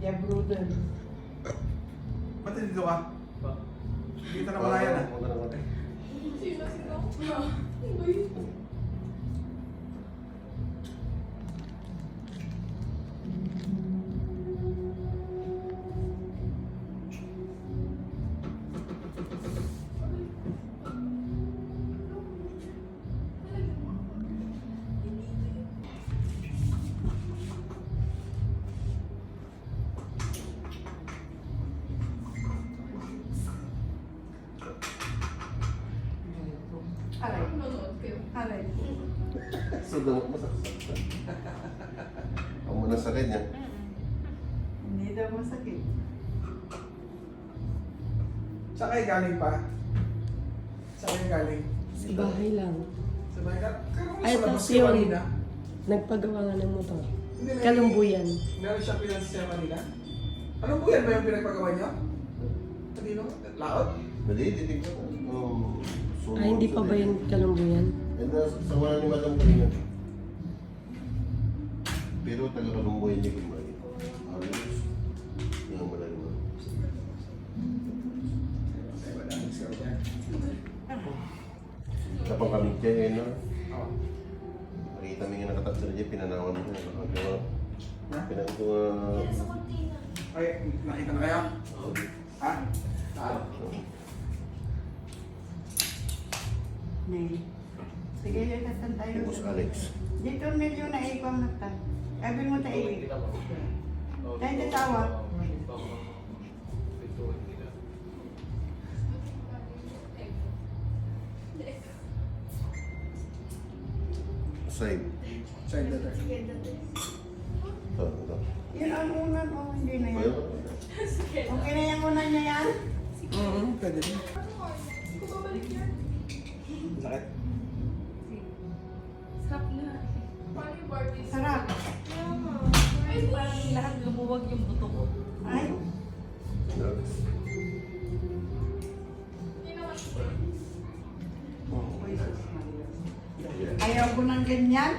Yeah, brother. Ba't dito ka? Dito na malaya na. Punta na konti. Aray. Aray. So, damot mo saksak. Ang muna sakit niya. Hindi daw masakit. Saan kayo galing pa? Saan kayo galing? Sa bahay lang. Sa bahay ka? Ay, Sa labas tapos kayo yun. kanina? Nagpagawa nga ng motor. Hindi, may- Kalumbuyan. Meron siya pinansiya kanina? Anong buyan ba yung pinagpagawa niyo? Kanino? Laot? Mali, titig ko. Ay, hindi pa ba yung kalumbuyan? And sa wala ni Madam kanina. Pero taga-kalumbuyan niya kung mali. Ayos. Yung wala ni Madam. Kapag kami dyan, no? Oo. Nakita mo yung nakatap sa dyan, pinanawan mo. Nakagawa. Ha? Pinagawa. Ay, nakita na kayo? Ha? Ah. Nay. Sige, lakatan tayo. Boss Alex. Dito milyon na ikong nagtan. Sabi mo tayo. Tayo tawa. Side. Side letter. Ito. Yun ang unan o hindi na yan. Ayun. Okay na yung unan niya yan? Pwede din. Sakit. Sarap na. Paano yung Barbie? Sarap. Ay, parang lahat lumuwag yung buto ko. Ay, ayaw ko ng ganyan.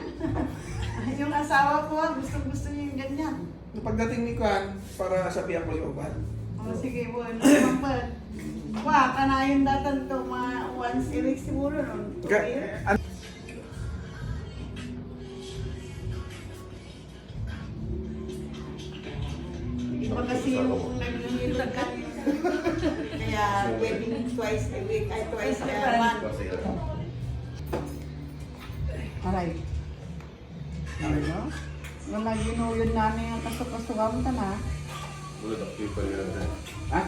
Yung asawa ko, gusto niya yung ganyan. Nung pagdating ni Kwan, para sabihan ko yung uban. O sige, bueno, mampal. Wah, kanayon datan to mga once a week siguro nun. Iba kasi yung nag-ilag kami. Kaya pwedeng twice a week, ay twice a month. Aray. Ano? Wala ginuyod namin ang kasukasukan ka na. Wala na people yun. Ha?